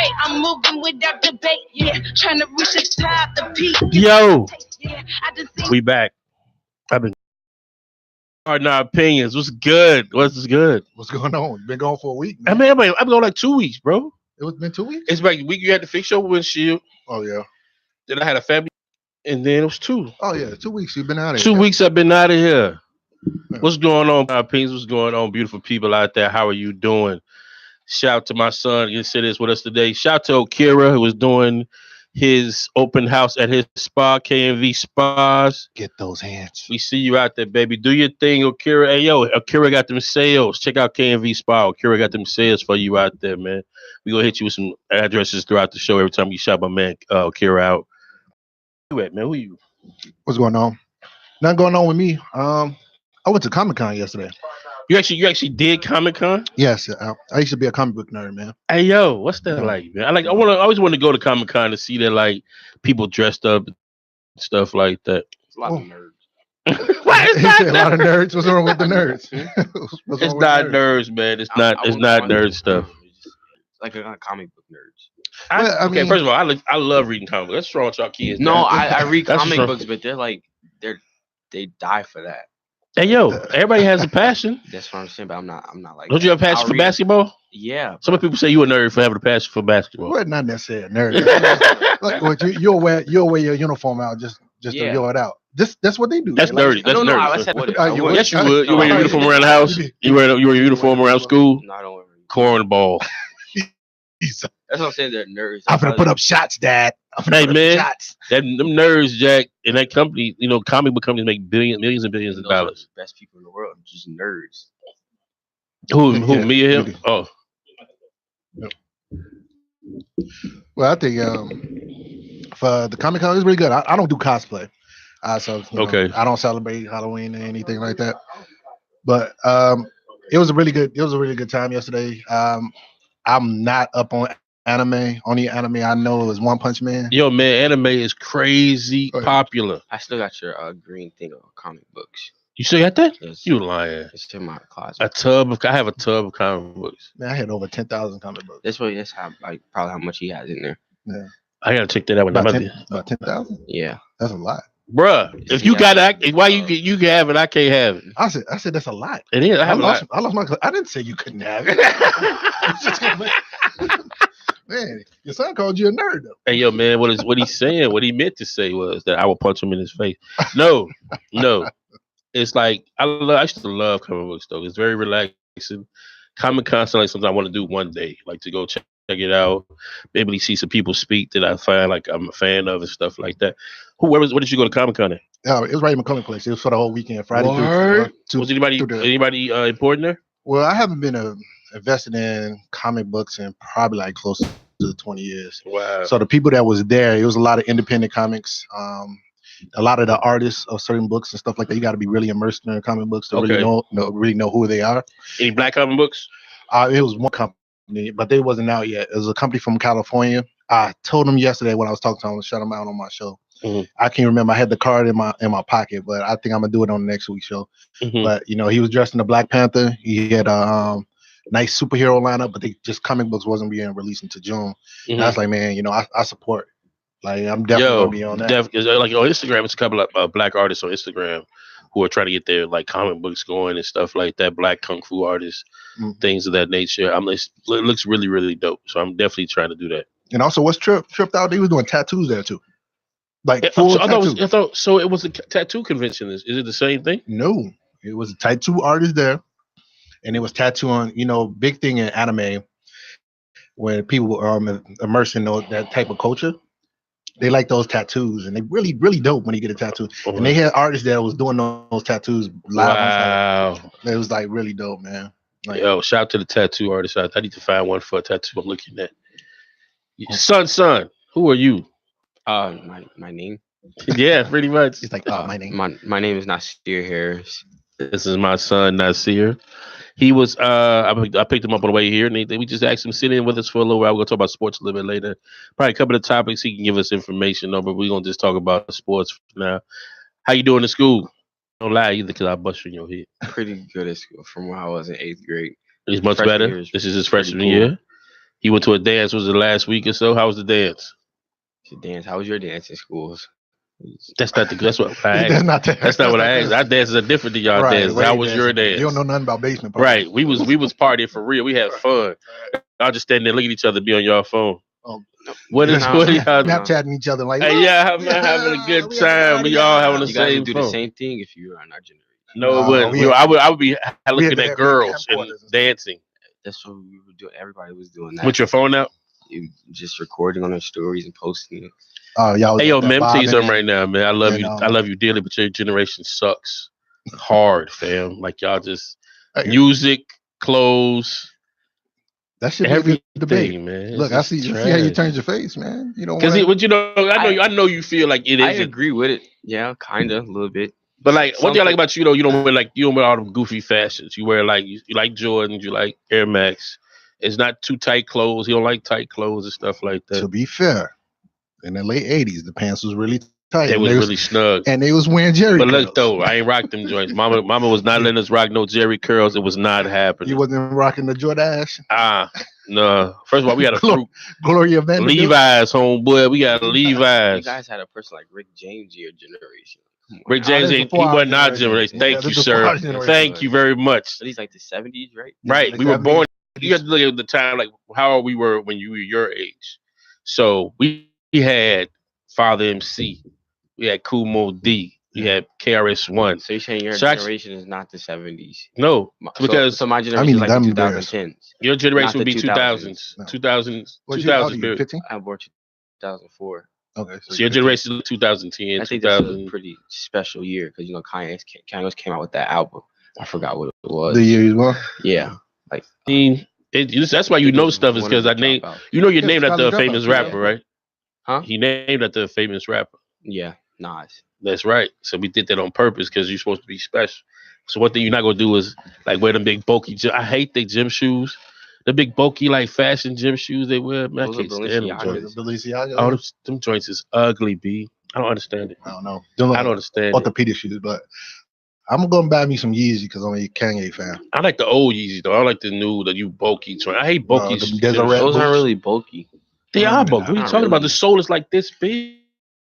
great. I'm moving without debate. Yeah, trying to reach the top, the peak. Yo, we back. I've been hard our opinions. What's good? What's good? What's going on? Been gone for a week, man. I've been going like 2 weeks, bro. It been 2 weeks? It's like a week you had to fix your windshield. Oh, yeah. Then I had a family, and then it was 2. Oh, yeah. 2 weeks you've been out of 2 here. weeks I've been out of here. Yeah. What's going on, my opinions? What's going on, beautiful people out there? How are you doing? Shout out to my son. You said this with us today. Shout out to Okira, who was doing his open house at his spa, KNV Spas. Get those hands. We see you out there, baby. Do your thing, Okira. Hey, yo, Okira got them sales. Check out KNV Spa. Okira got them sales for you out there, man. We gonna hit you with some addresses throughout the show every time you shout my man Okira out. Who at, man? Who you? What's going on? Nothing going on with me. I went to Comic-Con yesterday. You actually did Comic-Con? Yes, I used to be a comic book nerd, man. Hey, yo, what's that like, man? I always want to go to Comic-Con to see that, like, people dressed up and stuff like that. It's a lot of nerds. What? It's a lot of nerds. What's wrong with the nerds? It's not nerds, man. It's not nerd stuff. It's like a comic book nerds. Okay, first of all, I love reading comic books. That's wrong with y'all kids. No, I read comic books, but they die for that. Hey, yo, everybody has a passion. That's what I'm saying, but I'm not like. Don't you have a passion for basketball? Yeah. Some people say you a nerd for having a passion for basketball. Well, not necessarily a nerd. Like, you'll wear your uniform out just to wear it out. That's what they do. That's dirty. That's dirty. I said what yes, you would. You wear your uniform around the house. You wear your uniform around school. No, I don't wear cornball. That's what I'm saying. They're nerds. I'm gonna put up shots, Dad. Hey man, them nerds, Jack, in that company, comic book companies make millions and billions of dollars. Best people in the world, just nerds. Who? Me or him? Oh. Well, I think for the Comic-Con, it's really good. I don't do cosplay, so okay. I don't celebrate Halloween or anything like that. But it was a really good time yesterday. I'm not up on anime. Only anime I know is One Punch Man. Yo, man, anime is crazy popular. I still got your green thing of comic books. You still got that? Yes. You lying. It's in my closet. I have a tub of comic books. Man, I had over 10,000 comic books. That's probably how much he has in there. Yeah. I gotta check that out. About 10,000? Yeah. That's a lot. Bruh, if you got it, why you can have it, I can't have it. I said that's a lot. It is. I lost my. I didn't say you couldn't have it. Man, your son called you a nerd though. Hey yo, man, what he's saying? What he meant to say was that I will punch him in his face. No. It's like I used to love comic books though. It's very relaxing. Comic-Con is like something I want to do one day, like to go check it out, maybe see some people speak that I find like I'm a fan of and stuff like that. Where did you go to Comic-Con at? It was right in McCullough Place. It was for the whole weekend, Friday through. Was anybody important there? Well, I haven't been invested in comic books in probably like close to 20 years. Wow. So the people that was there, it was a lot of independent comics. A lot of the artists of certain books and stuff like that. You got to be really immersed in their comic books to really know who they are. Any black comic books? It was one company, but they wasn't out yet. It was a company from California. I told them yesterday when I was talking to them, shut them out on my show. Mm-hmm. I can't remember. I had the card in my pocket, but I think I'm gonna do it on the next week's show. Mm-hmm. But he was dressed in a Black Panther. He had a nice superhero lineup, but comic books wasn't being released until June. Mm-hmm. And I was like, man, I support. Like I'm definitely gonna be on that. Like on Instagram, it's a couple of black artists on Instagram who are trying to get their like comic books going and stuff like that. Black kung fu artists, things of that nature. It looks really, really dope. So I'm definitely trying to do that. And also, what's tripped out? They was doing tattoos there too. Like full tattoos. I thought so. It was a tattoo convention. Is it the same thing? No, it was a tattoo artist there, and it was tattooing. Big thing in anime when people are immersed in that type of culture. They like those tattoos, and they really, really dope when you get a tattoo. Mm-hmm. And they had artists that was doing those tattoos live. Wow, it was like really dope, man. Like, yo, shout out to the tattoo artist. I need to find one for a tattoo. I'm looking at. Son, who are you? My name. Yeah, pretty much. It's like my name. My name is Nasir Harris. This is my son Nasir. He was I picked him up on the way here, and we just asked him to sit in with us for a little while. We're gonna talk about sports a little bit later. Probably a couple of topics he can give us information on, but we're gonna just talk about sports for now. How you doing in school? Don't lie either, because I bust you in your head. Pretty good at school from when I was in 8th grade. He's much better. This is his freshman year. He went to a dance. Was it last week or so? How was the dance? To dance. How was your dance in schools? That's not the. That's what I That's asked. not That's not what I asked. Our dances are different than y'all dances. How was your dance? You don't know nothing about basement parties. Right. We was partying for real. We had fun. Y'all just standing there looking at each other, be on y'all phone. What are y'all Snapchatting each other like? Hey, yeah, I'm having a good time. We all having the same phone. You guys would do phone. the same thing if you were on our generation. No, it wouldn't. I would be looking at girls and dancing. That's what we were doing. Everybody was doing that. With your phone out? Just recording on their stories and posting it. Oh, y'all. Hey, yo, man, I'm telling you something right now, man. I love you. I love you dearly, but your generation sucks hard, fam. Like y'all just music, clothes. That should be everything, a debate, man. Look, I see how you change your face, man. You don't because I know you feel like it is. I agree with it. Yeah, kind of a little bit. But like, one thing I like about you though, you don't wear all them goofy fashions. You wear like you like Jordans, you like Air Max. It's not too tight clothes. You don't like tight clothes and stuff like that. To be fair, in the late '80s, the pants was really tight. They was really snug, and they was wearing Jerry. But curls. Look though, I ain't rocked them joints. Mama was not letting us rock no Jerry curls. It was not happening. You wasn't rocking the Jordache. No. First of all, we had a fruit. Gloria Vanderbilt. Levi's, homeboy. We got Levi's. You guys had a person like Rick James your generation. Rick James, he wasn't our generation. Thank you, sir. Thank you very much. But he's like the 70s, right? Right. We were born. You have to look at the time, like how we were when you were your age. So we had Father MC. We had Kool Moe D. We had KRS-One. So you're saying your generation is not the 70s? No, because so my generation is like the 2010s. Your generation would be 2000s. No. 2000s. 15? I born 2004. Okay. So your generation is 2010. I think that's a pretty special year because Kanye came out with that album. I forgot what it was. The year as well. Yeah, like that's why you know stuff is because I named your name after a famous rapper, right? Huh? He named after a famous rapper. Yeah, Nas. That's right. So we did that on purpose because you're supposed to be special. So one thing you're not gonna do is like wear them big bulky. I hate the gym shoes. The big bulky like fashion gym shoes they wear. Man, I can't stand them joints. Oh, them joints is ugly, B. I don't understand it. I don't know. I don't understand orthopedic shoes, but I'm gonna buy me some Yeezy because I'm a Kanye fan. I like the old Yeezy though. I like the new bulky joint. I hate bulky. Those aren't really bulky. They are bulky. What are you talking about? The sole is like this big.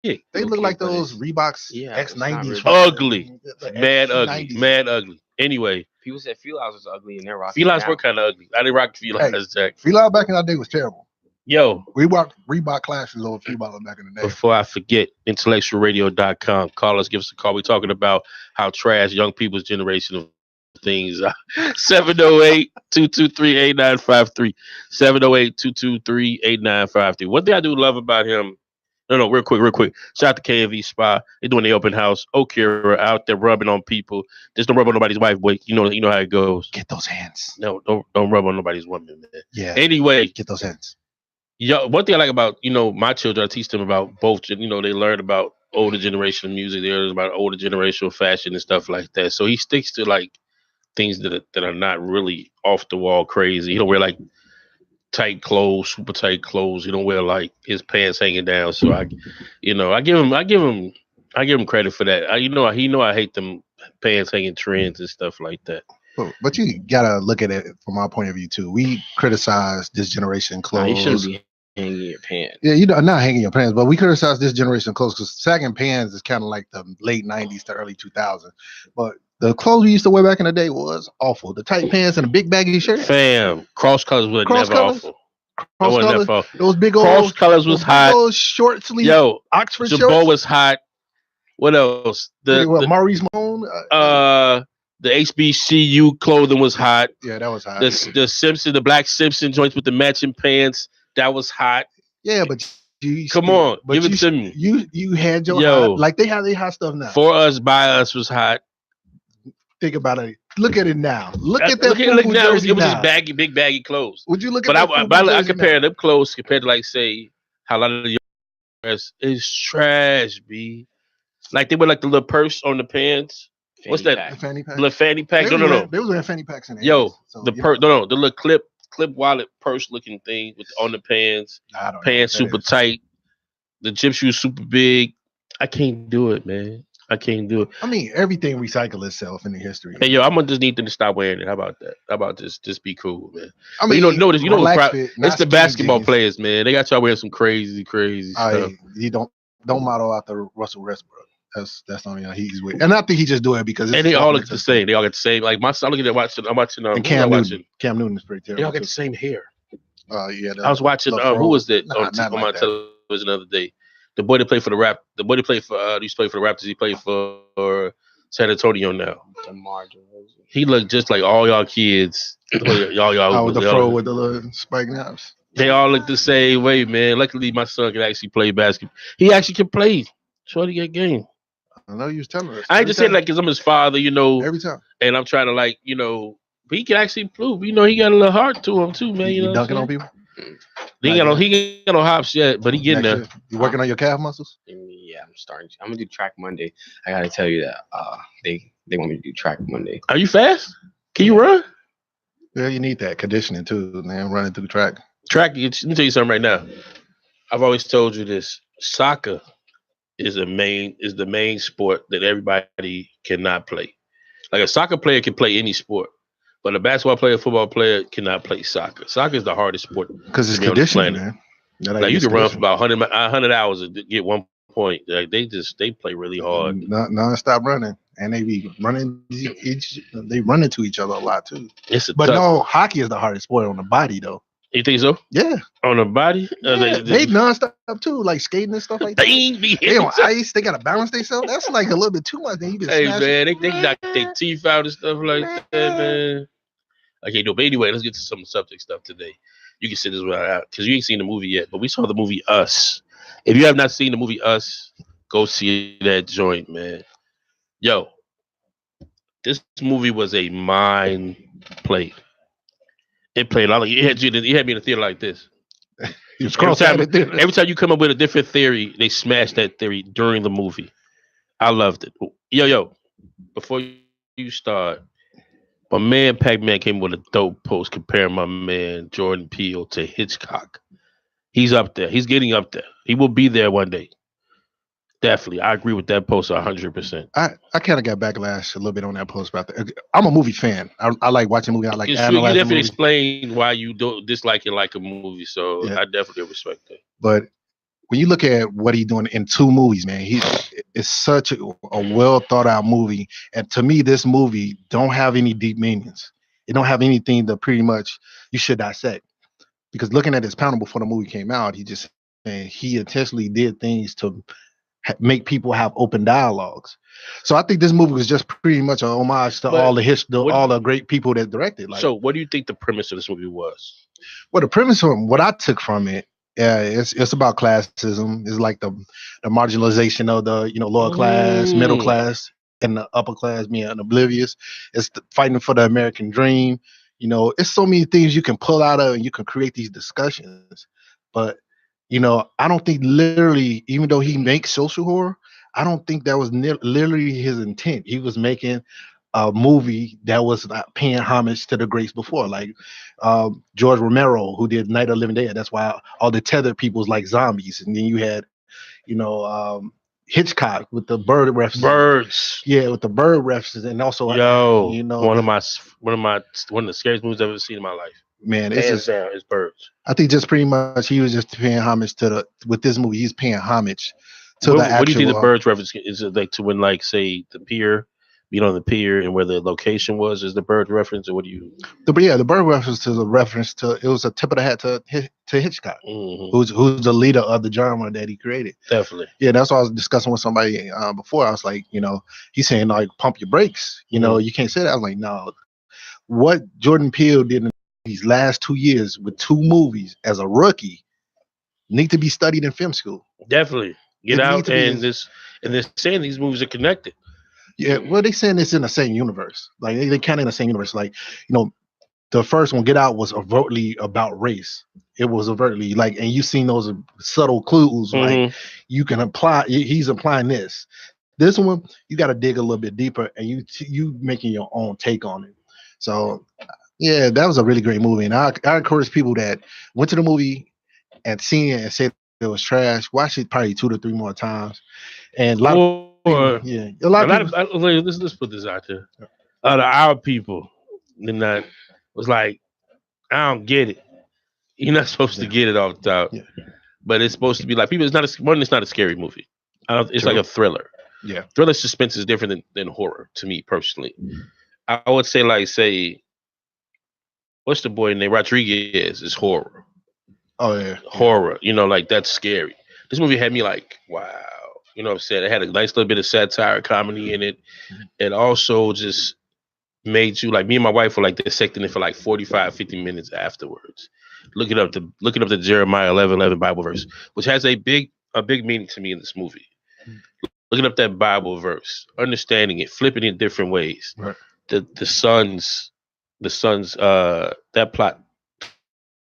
They look like those Reeboks X90s. Ugly. Mad ugly. Anyway. People said Felines was ugly and they're rocking. Felines were kind of ugly. I didn't rock Felines, Jack. Felines back in the day was terrible. Yo. We rocked Reebok classes over Felines back in the day. Before I forget, IntellectualRadio.com. Call us, give us a call. We're talking about how trash young people's generation of things are. 708-223-8953. 708-223-8953. One thing I do love about him. No, real quick. Shout out to KV Spa. They're doing the open house. Okira out there rubbing on people. Just don't rub on nobody's wife, boy. You know how it goes. Get those hands. No, don't rub on nobody's woman, man. Yeah. Anyway. Get those hands. Yo, one thing I like about, my children, I teach them about both. They learn about older generation music. They learn about older generation fashion and stuff like that. So he sticks to like things that are not really off the wall crazy. He don't wear like tight clothes, super tight clothes. He don't wear like his pants hanging down. So I give him credit for that. I hate them pants hanging trends and stuff like that. But you gotta look at it from our point of view too. We criticize this generation clothes. You shouldn't be hanging your pants. Yeah, not hanging your pants, but we criticize this generation clothes because sagging pants is kind of like the late '90s to early 2000s. But the clothes we used to wear back in the day was awful. The tight pants and the big baggy shirt. Fam, cross colors was never awful. Those big old cross colors was hot. Those short sleeve. Yo, Oxford Jabot shorts was hot. What else? Maurice Moan. The HBCU clothing was hot. Yeah, that was hot. The Black Simpson joints with the matching pants, that was hot. Yeah, but come on, give it to me. You had your hot, like they have their hot stuff now. For Us, By Us was hot. Think about it. Look at it now. Look at that. Look now. It was just big baggy clothes. Would you look at? But I compare them clothes compared to like say how a lot of the dress is trash. B, like they wear like the little purse on the pants. What's that? The fanny pack. The fanny pack. No. They was wearing fanny packs in there. Yo, the little clip wallet purse looking thing on the pants. Pants super tight. The gym shoes super big. I can't do it, man. I can't do it. I mean, everything recycles itself in the history. Hey, yo, I'm gonna just need them to stop wearing it. How about that? How about just be cool, man? I But mean, you know, relax fit, it's not the skinny basketball jeans. players, man. They got y'all wearing some crazy stuff. You don't model out the Russell Westbrook. That's the only he's with, and I think he just do it because it's And they all look the same. They all got the same. Like I'm looking at watching. I'm watching. And Cam Newton is pretty terrible. They all got the same hair. Yeah. I was watching. Who was that on my television the other day? The boy that played for the The boy that played for. Used to play for the Raptors. He played for San Antonio now. He looked just like all y'all kids. y'all. With the fro with the little spike naps. They all look the same way, man. Luckily, my son can actually play basketball. He actually can play. Shorty get game. I know you was telling us. I ain't just saying like because I'm his father, you know. Every time. And I'm trying to like, you know, but he can actually prove, you know, he got a little heart to him too, man. You know, dunking on people. He ain't got no hops yet, but he getting there. You working on your calf muscles? Yeah, I'm starting. I'm gonna do track Monday. I gotta tell you that they want me to do track Monday. Are you fast? Can you run? Yeah, you need that conditioning too, man. Running through the track. Let me tell you something right now. I've always told you this. Soccer is the main sport that everybody cannot play. Like a soccer player can play any sport, but a basketball player, football player cannot play soccer. Soccer is the hardest sport because it's conditioning, man. Like you can run for about 100 hours and get 1 point. Like they play really hard. Non-stop running, and they be running they run into each other a lot too. No, hockey is the hardest sport on the body though. You think so? Yeah. On the body? Yeah, they non-stop too, like skating and stuff like that. They on ice. They got to balance themselves. That's like a little bit too much. Then you man, they knock their teeth out and stuff like that, man. Okay, no, but anyway, let's get to some subject stuff today. You can sit this one out because you ain't seen the movie yet, but we saw the movie Us. If you have not seen the movie Us, go see that joint, man. Yo, this movie was a mind play. It played a lot. It had me in a theater like this. Every time you come up with a different theory, they smash that theory during the movie. I loved it. Yo, before you start, my man Pac-Man came with a dope post comparing my man Jordan Peele to Hitchcock. He's up there. He's getting up there. He will be there one day. Definitely. I agree with that post 100%. I kind of got backlash a little bit on that post about that. I'm a movie fan. I like watching movies. I like analyzing movies. You definitely explain why you don't dislike it like a movie, so yeah. I definitely respect that. But when you look at what he's doing in 2 movies, man, it's such a well thought out movie. And to me, this movie don't have any deep meanings. It don't have anything that pretty much you should dissect. Because looking at his panel before the movie came out, he intentionally did things to make people have open dialogues. So I think this movie was just pretty much an homage to all the great people that directed. So what do you think the premise of this movie was? Well, the premise from what I took from it, it's about classism. It's like the marginalization of the lower class, middle class, and the upper class being oblivious. It's fighting for the American dream. It's so many things you can pull out of and you can create these discussions. But I don't think literally, even though he makes social horror, I don't think that was literally his intent. He was making a movie that was paying homage to the greats before, like George Romero, who did Night of the Living Dead. That's why all the tethered people's like zombies. And then you had, Hitchcock with the bird references. Birds. Yeah, with the bird references, and also one of the scariest movies I've ever seen in my life. Man, it's Birds. I think just pretty much he was just paying homage with this movie. He's paying homage to the actual. What do you think the Birds reference is? It like to when, like, say the pier, being on the pier and where the location was? Is the Bird reference, or what do you? The Bird reference to it was a tip of the hat to Hitchcock, who's the leader of the genre that he created. Definitely. Yeah, that's what I was discussing with somebody before. I was like, he's saying like pump your brakes. You can't say that. I was like, no. What Jordan Peele did in these last 2 years with 2 movies as a rookie need to be studied in film school. Definitely. Get out and they're saying these movies are connected. Yeah, well, they're saying it's in the same universe. Like they kind of in the same universe. Like, the first one, Get Out, was overtly about race. It was overtly and you've seen those subtle clues. Like you can apply. He's applying this. This one, you got to dig a little bit deeper, and you making your own take on it. So. Yeah, that was a really great movie. And I encourage people that went to the movie and seen it and said it was trash, watch it probably 2 to 3 more times. And yeah, a lot of people. let's put this out there. Our people, then that was like, I don't get it. You're not supposed to Yeah. get it off the top, Yeah. but it's supposed to be like people. It's not it's not a scary movie. It's True. like a thriller. Yeah. Thriller suspense is different than horror to me personally. I would say what's the boy named Rodriguez is horror. Oh yeah. Horror. Like that's scary. This movie had me like, wow. You know what I'm saying? It had a nice little bit of satire comedy in it. It also just made you like me and my wife were like dissecting it for like 45, 50 minutes afterwards. Looking up the Jeremiah 11:11 Bible verse, which has a big meaning to me in this movie. Looking up that Bible verse, understanding it, flipping it different ways. Right. The son's that plot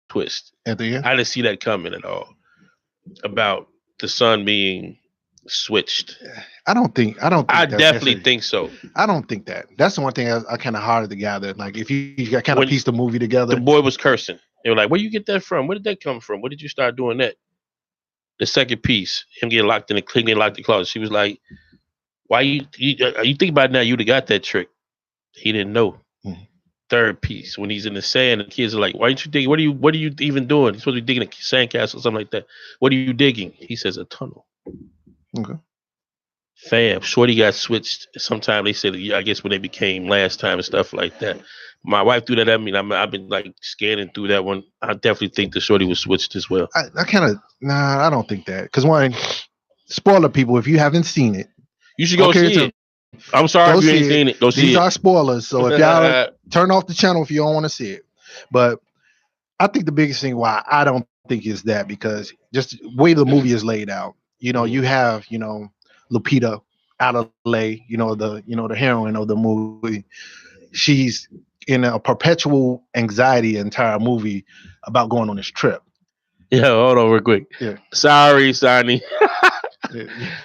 twist. At the end, I didn't see that coming at all. About the son being switched. I don't think. I definitely think so. I don't think that. That's the one thing I kind of hard to gather. Like if you kind of piece the movie together. The boy was cursing. They were like, "Where you get that from? Where did that come from? Where did you start doing that?" The second piece, him getting locked in the closet. She was like, "Why you think about it now? You'd have got that trick." He didn't know. Mm-hmm. Third piece, when he's in the sand, and the kids are like, "Why aren't you digging? What are you even doing? You're supposed to be digging a sandcastle or something like that. What are you digging?" He says, "A tunnel." Okay. Fam, Shorty got switched. Sometime they said, I guess when they became last time and stuff like that. My wife threw that at me. I've been like scanning through that one. I definitely think the Shorty was switched as well. I don't think that. Because one, spoiler people, if you haven't seen it, you should go see it. I'm sorry if you ain't seen it. Go see it. These are spoilers. So if y'all turn off the channel if you don't want to see it. But I think the biggest thing why I don't think is that because just the way the movie is laid out. You have, Lupita out of LA, the heroine of the movie. She's in a perpetual anxiety entire movie about going on this trip. Yeah, hold on real quick. Yeah. Sorry, Sonny.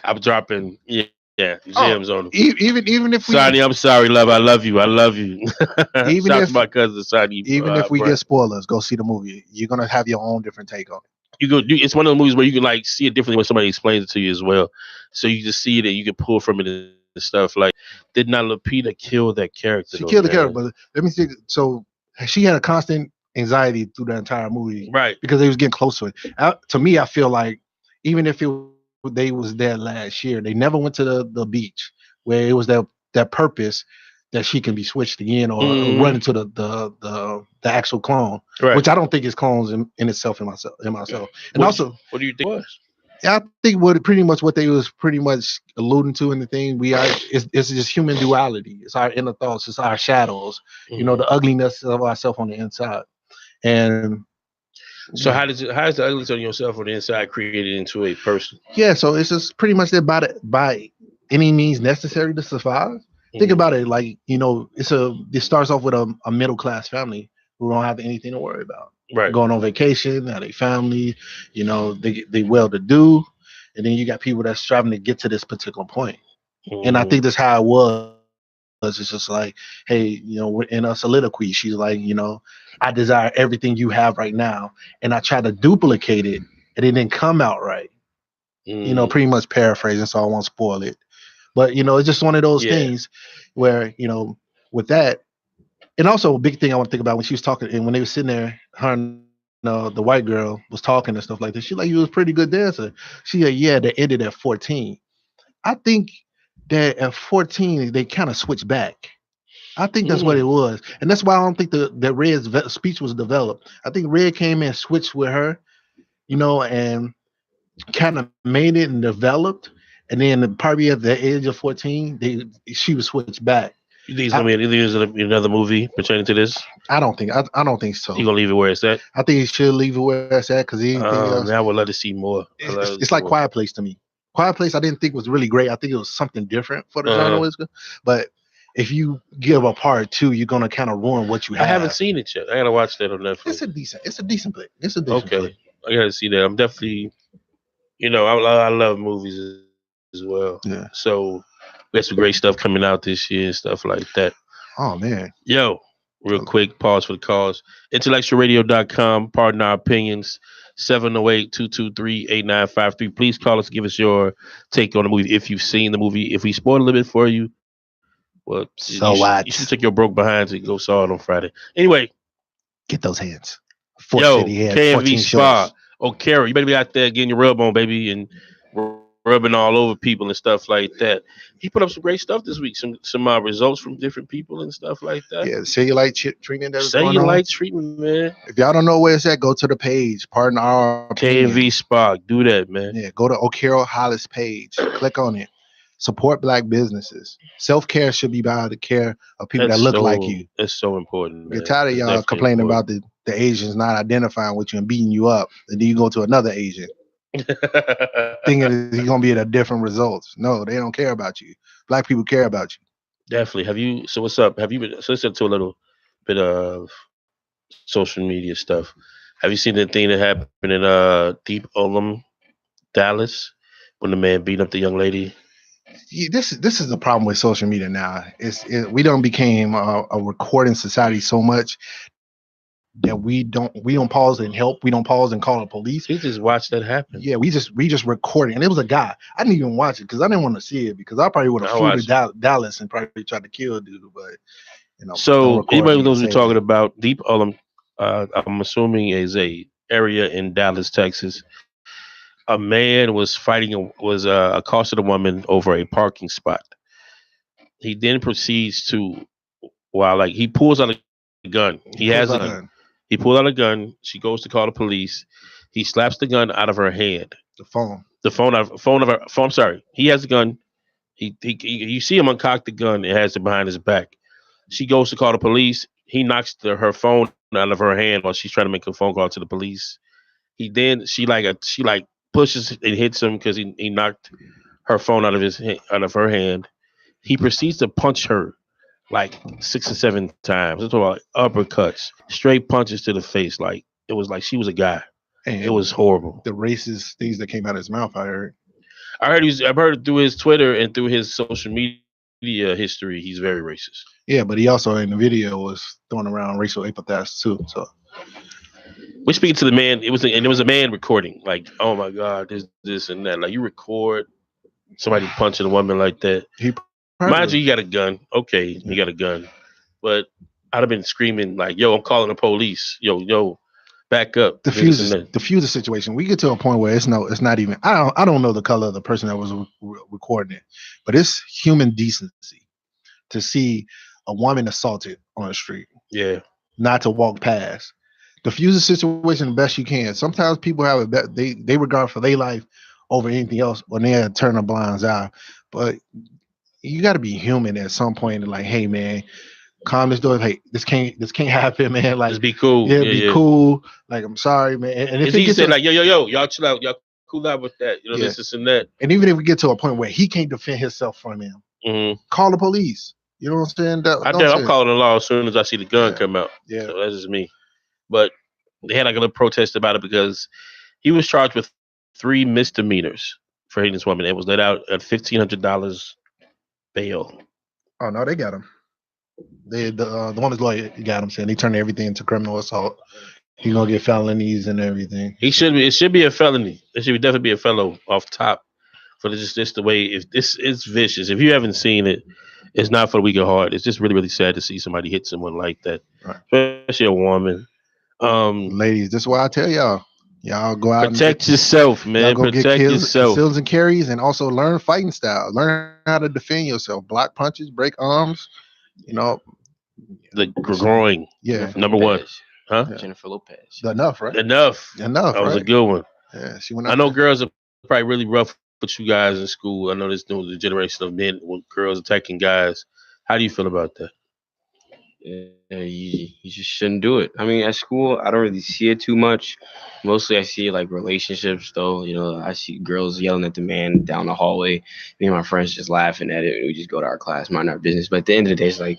I'm dropping gems on him. Even if we Sonny, I'm sorry, love. I love you. Even shout to my cousin Sonny. Even if we get spoilers, go see the movie. You're gonna have your own different take on it. It's one of the movies where you can like see it differently when somebody explains it to you as well. So you just see it and you can pull from it and stuff. Like, did not Lupita kill that character? She killed the character, but let me see. So she had a constant anxiety through the entire movie, right? Because they was getting close to it. To me, I feel like even if they was there last year, they never went to the beach where it was that purpose that she can be switched again or run into the actual clone, right. Which I don't think is clones in itself in myself. And also, what do you think it was? I think what they was pretty much alluding to in the thing it's just human duality. It's our inner thoughts. It's our shadows. The ugliness of ourselves on the inside. And so how is the ugliness on yourself on the inside created into a person? Yeah, so it's just pretty much that by any means necessary to survive. Think about it, like it starts off with a middle class family who don't have anything to worry about. Right. Going on vacation, have a family, they well to do, and then you got people that's striving to get to this particular point. And I think that's how it was. It's just like, hey, we're in a soliloquy. She's like, I desire everything you have right now, and I try to duplicate it, and it didn't come out right. Pretty much paraphrasing, so I won't spoil it. But it's just one of those things where with that, and also a big thing I want to think about when she was talking and when they were sitting there, her and the white girl was talking and stuff like this. She's like, "You was a pretty good dancer." She said, "Yeah, they ended at 14." I think that at 14 they kind of switched back. I think that's what it was, and that's why I don't think that Red's speech was developed. I think Red came in, switched with her, and kind of made it and developed. And then probably at the age of 14, she was switched back. You think it's another movie pertaining to this? I don't think so. You gonna leave it where it's at? I think he should leave it where it's at because anything else. I would love to see more. It's like Quiet Place to me. Quiet Place, I didn't think was really great. I think it was something different for the journalism. But if you give a part 2, you're gonna kind of ruin what you have. I haven't seen it yet. I gotta watch that on Netflix. It's a decent play. Okay, I gotta see that. I'm definitely, I love movies as well. Yeah. So we got some great stuff coming out this year and stuff like that. Oh man. Yo, Real quick, pause for the cause. IntellectualRadio.com. Pardon our opinions. 708-223-8953. Please call us. Give us your take on the movie. If you've seen the movie. If we spoiled a little bit for you, well, So you should take your broke behinds and go saw it on Friday. Anyway, Get those hands. Fort yo, City had KMV 14 Spa. shows. Oh, Carol, you better be out there getting your rub on, baby, and rubbing all over people and stuff like that. He put up some great stuff this week. Some results from different people and stuff like that. Yeah, cellulite treatment that was going on. Cellulite treatment, man. If y'all don't know where it's at, go to the page. Pardon our opinion. KMV Spa. Do that, man. Yeah, go to O'Carroll Hollis page. Click on it. Support black businesses. Self-care should be by the care of people that look like you. It's so important, man. You're tired of y'all complaining about the Asians not identifying with you and beating you up. And then you go to another Asian. Thinking he's gonna be at a different results. No, they don't care about you. Black people care about you. Definitely. So what's up? Have you been listening to a little bit of social media stuff? Have you seen the thing that happened in Deep Ellum, Dallas, when the man beat up the young lady? Yeah, this is the problem with social media now. We don't became a recording society so much that we don't pause and help. We don't pause and call the police. He just watched that happen. Yeah, we just recording, and it was a guy. I didn't even watch it because I didn't want to see it because I probably would have flew to Dallas and probably tried to kill a dude. But so anybody who knows what we're talking about, Deep Ellum, I'm assuming is a area in Dallas, Texas. A man was accosted a woman over a parking spot. He then proceeds to, he pulls out a gun. He has a gun. He pulled out a gun. She goes to call the police. He slaps the gun out of her hand. The phone. I'm sorry. He has a gun. You see him uncock the gun. It has it behind his back. She goes to call the police. He knocks her phone out of her hand while she's trying to make a phone call to the police. She pushes and hits him because he knocked her phone out of her hand. He proceeds to punch her like 6 or 7 times. It's all uppercuts, straight punches to the face. Like it was like she was a guy. And it was horrible. The racist things that came out of his mouth, I heard. I've heard through his Twitter and through his social media history, he's very racist. Yeah, but he also in the video was throwing around racial epithets too. So we're speaking to the man. It was a man recording. Like, oh my God, this and that. Like you record somebody punching a woman like that. Mind you, got a gun. Okay, you got a gun. But I'd have been screaming like, yo, I'm calling the police. Yo, back up. Diffuse the situation. We get to a point where it's not even. I don't know the color of the person that was recording it, but it's human decency to see a woman assaulted on the street. Yeah. Not to walk past. Diffuse the situation the best you can. Sometimes people have they regard for their life over anything else when they turn a blind eye. But you got to be human at some point and like, hey man, calm this door. Hey, this can't happen, man. Like, just be cool. Yeah, be cool. Like, I'm sorry, man. And if he said like, yo, y'all chill out, y'all cool out with that. This and that. And even if we get to a point where he can't defend himself from him, call the police. You know what I'm saying? I'm calling the law as soon as I see the gun come out. Yeah, so that's just me. But they had like a little protest about it because he was charged with 3 misdemeanors for hitting this woman. It was let out at $1,500 bail. Oh no, they got him. The woman's lawyer got him saying they turned everything into criminal assault. He's gonna get felonies and everything. It should be a felony. It should definitely be a fellow off top. For just the way it's vicious. If you haven't seen it, it's not for the weak of heart. It's just really, really sad to see somebody hit someone like that, right. Especially a woman. Ladies, this is why I tell y'all go out protect yourself, man. Protect yourself. Kills and carries, and also learn fighting style. Learn how to defend yourself. Block punches, break arms. The groin. Yeah, number one. Huh? Jennifer Lopez. Enough, right? Enough. That was a good one. Yeah, I know girls are probably really rough with you guys in school. I know this new generation of men with girls attacking guys. How do you feel about that? Yeah, you just shouldn't do it. I mean, at school, I don't really see it too much. Mostly I see like relationships, though. I see girls yelling at the man down the hallway. Me and my friends just laughing at it. And we just go to our class, mind our business. But at the end of the day, it's like,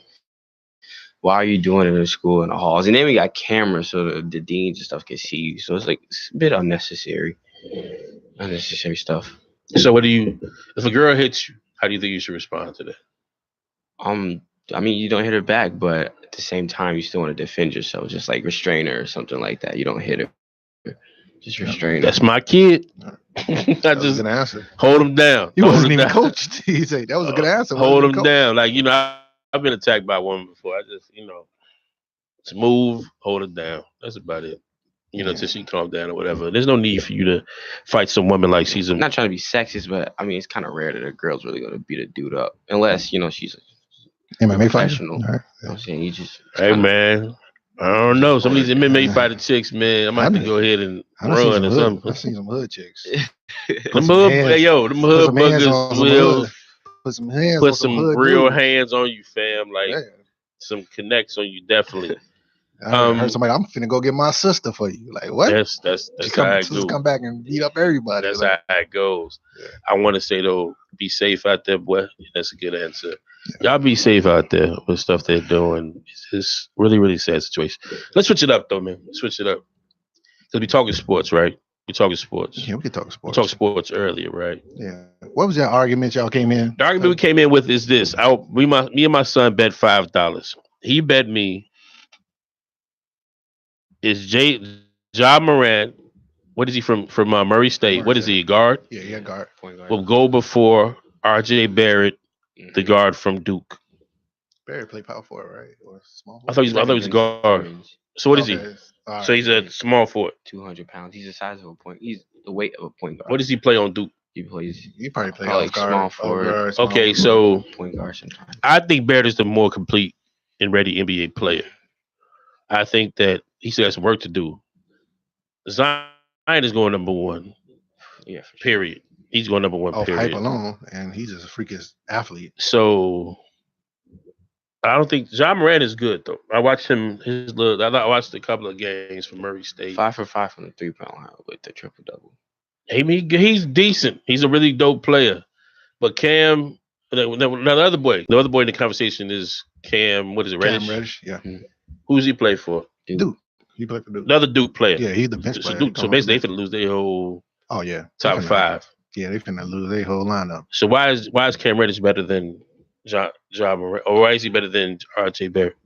why are you doing it in school in the halls? And then we got cameras so the deans and stuff can see you. So it's like it's a bit unnecessary stuff. So if a girl hits you, how do you think you should respond to that? I mean, you don't hit her back, but at the same time, you still want to defend yourself, just like restrain her or something like that. You don't hit her, just restrain her. That's my kid. I That was just a good answer. hold him down. He Hold wasn't him even down. coached. He said that was a good answer. Hold Wasn't him even down. Like, I've been attacked by a woman before. I just, smooth, hold her down. That's about it. Till she calms down or whatever. There's no need for you to fight some woman like she's a. I'm not trying to be sexist, but I mean, it's kind of rare that a girl's really going to beat a dude up, unless she's a MMA fighter. professional. All right. You know what I'm saying? You just Hey, man. I don't know. Some of these MMA fighter chicks, man, I might have to go ahead and run or something. I've seen some hood chicks. Them hood buggers will put some hands put on some hood real dudes. hands on you, fam. Like some connects on you, definitely. I heard somebody, I'm finna go get my sister for you. Like, what? That's how it goes. Come back and beat up everybody. That's like, how it goes. Yeah. I want to say though, be safe out there, boy. That's a good answer. Yeah. Y'all be safe out there with stuff they're doing. It's just really, really sad situation. Let's switch it up though, man. Switch it up. Because we talking sports, right? We talking sports. Yeah, we can talk sports. We talked sports earlier, right? Yeah. What was that argument y'all came in? The argument we came in with is this. Me and my son bet $5. He bet me is Ja Morant. What is he from Murray State? What is he, a guard? Yeah, guard. Point guard. Will go before R.J. Barrett, the guard from Duke. Barrett played power forward, right? Or small forward? I thought he was a guard. So what is he? Right. So he's a small forward. 200 pounds. He's the size of a point. He's the weight of a point guard. What does he play on Duke? He probably plays like small forward. Okay, so point guard sometimes. I think Barrett is the more complete and ready NBA player. I think that he still has some work to do. Zion is going number one. Yeah. Period. He's going number one. Period. Hype alone, and he's just a freakish athlete. So I don't think Ja Morant is good though. I watched him. I watched a couple of games from Murray State. 5 for 5 from the 3-point line with the triple double. He's decent. He's a really dope player. But Cam, the other boy in the conversation is Cam. What is it? Reddish. Cam Reddish. Yeah. Who's he play for? Duke. He played for Duke. Another Duke player. Yeah, he's the bench player. So basically, they finna lose their whole. Oh yeah. Top 5. Yeah, they finna lose their whole lineup. So why is Cam Reddish better than Ja Morant, or why is he better than R.J. Barrett?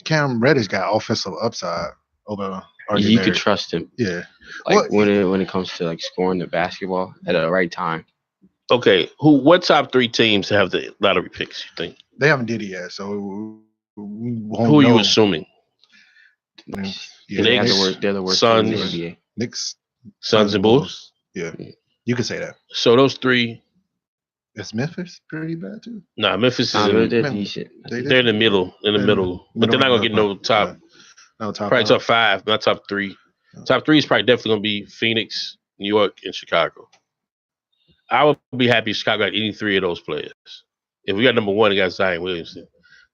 Cam Reddish got offensive upside over R.J. You Barrett. could trust him. Yeah. Like when it comes to like scoring the basketball at the right time. Okay, what top 3 teams have the lottery picks? You think they haven't did it yet? So we won't who are know. you assuming? Yeah, they're the worst Suns, teams in the NBA. Knicks, Suns and Bulls. Yeah, you can say that. So those 3. Is Memphis pretty bad too? Nah, Memphis is they're decent. They're in the middle. But they're not gonna get no top. No top. Probably top 5, not top 3. Top 3 is probably definitely gonna be Phoenix, New York, and Chicago. I would be happy if Chicago had any 3 of those players. If we got number 1 against Zion Williamson,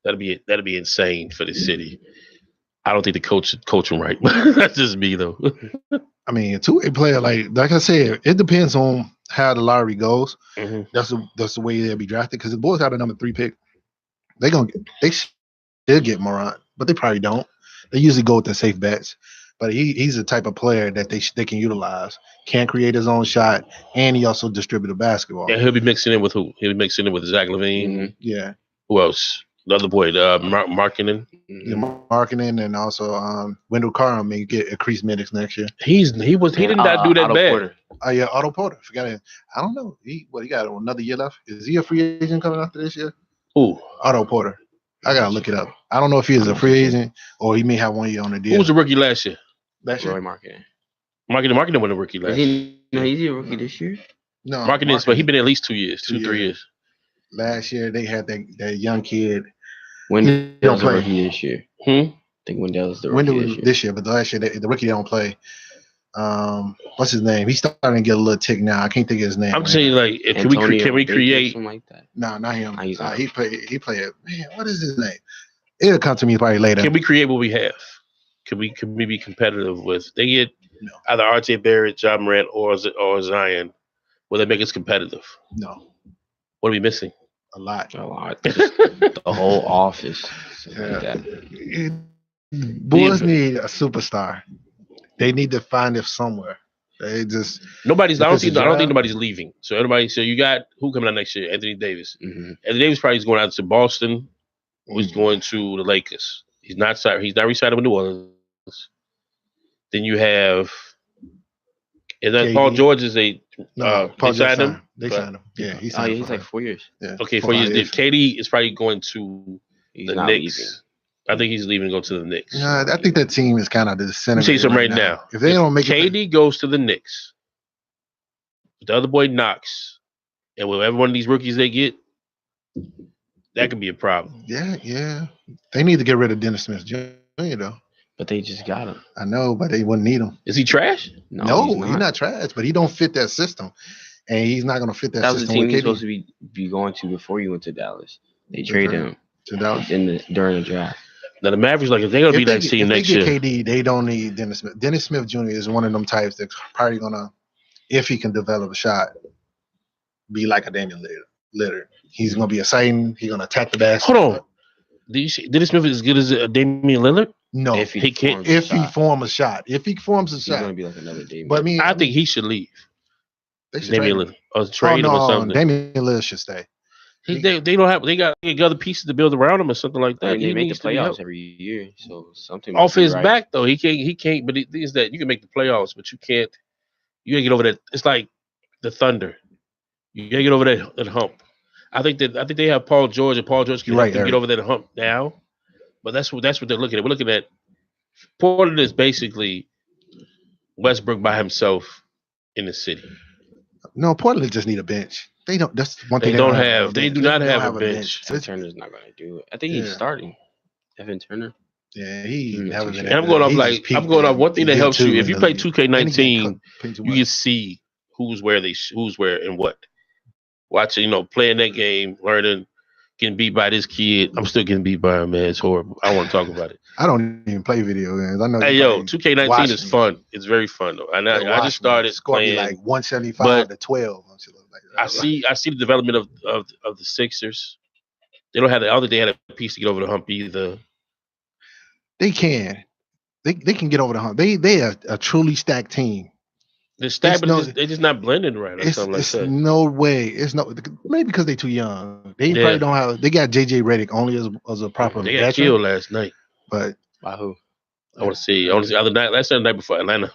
that'd be insane for the city. I don't think the coach him right. That's just me though. I mean, a 2-way player, like I said, it depends on how the lottery goes. Mm-hmm. That's the way they'll be drafted. Because the Bulls got a number 3 pick, they still get Morant, but they probably don't. They usually go with the safe bets. But he's the type of player that they can utilize. Can create his own shot, and he also distribute the basketball. Yeah, he'll be mixing in with who? He'll be mixing in with Zach LaVine. Mm-hmm. Yeah. Who else? The other boy, Markkinen. Yeah, Markkinen, and also Wendell Carter may get increased minutes next year. He did not do that Otto bad. Porter. Oh yeah, Otto Porter. Forgot it. I don't know. He got another year left. Is he a free agent coming after this year? Who? Otto Porter. I gotta look it up. I don't know if he is a free agent or he may have 1 year on the deal. Who was a rookie last year? Last year? Roy Markkinen. Markkinen wasn't a rookie last year. He's a rookie this year. No, Markkinen, but he's been at least 2 years, 3 years. Last year they had that young kid. Wendell's the rookie this year. I think Wendell's the rookie this year, but last year the rookie don't play. What's his name? He's starting to get a little tick now. I can't think of his name. I'm saying can we create? Something like that. No, not him. He played. Man, what is his name? It'll come to me probably later. Can we create what we have? Can we be competitive with? They get either R.J. Barrett, Ja Morant, or Zion. Will they make us competitive? No. What are we missing? A lot. Just the whole office. Like that. Bulls need a superstar. They need to find it somewhere. They just I don't think nobody's leaving. So you got who coming out next year? Anthony Davis. Mm-hmm. Anthony Davis probably is going out to Boston. who's going to the Lakers. He's not re-signed with New Orleans. Then you have, and then Paul George is a Paul they signed him. They signed him. Yeah, he's like 4 years. Yeah. Okay, 4 years. KD is probably going to the Knicks. Leaving. I think he's leaving to go to the Knicks. Nah, I think that team is kind of disintegrated. Let me say something right now. If they don't make KD goes to the Knicks, the other boy Knox, and with every one of these rookies they get, that could be a problem. Yeah. They need to get rid of Dennis Smith Jr. though. But they just got him. I know, but they wouldn't need him. Is he trash? No, he's not trash, but he don't fit that system. And he's not going to fit that system. That was the team he was supposed to be going to before he went to Dallas. They traded him to Dallas during the draft. Now the Mavericks, like, if they're going to be that team next year. If they get KD, they don't need Dennis Smith. Dennis Smith Jr. is one of them types that's probably going to, if he can develop a shot, be like a Damian Lillard. He's going to be exciting. He's going to attack the basket. Hold on. Dennis Smith is as good as Damian Lillard? No, if he can't. If he forms a shot, he's going to be like another Damian. But I think he should leave. They should Damian Lillard or trade him or something. Damian Lillard should stay. They don't have. They got other pieces to build around him or something like that. I mean, they make the playoffs every year, so something off his back though. He can't. But the thing is that you can make the playoffs, but you can't. You gotta get over that. It's like the Thunder. You gotta get over that hump. I think they have Paul George, and Paul George can get over that hump now. But that's what they're looking at. We're looking at Portland is basically Westbrook by himself in the city. No, Portland just need a bench. They don't. That's one thing they don't have. They do not have a bench. Evan Turner's not going to do it. I think he's starting. Evan Turner. Yeah, he never been. And I'm going off one thing that helps you. If you play 2K19, you can see who's where and what. Watching, playing that game, learning, getting beat by this kid. I'm still getting beat by him, man. It's horrible. I don't want to talk about it. I don't even play video games. I know. Hey, 2K19 is fun. It's very fun though. And I just started playing like 175 to 12. I see the development of the Sixers. They don't have I don't think they had a piece to get over the hump either. They can. They can get over the hump. They are a truly stacked team. They're stacked, but they're just not blending right or something like that. No way. Maybe because they're too young. They probably don't have. They got JJ Redick only as a proper. They got killed last night. But by who? I want to see other night. Last night before Atlanta.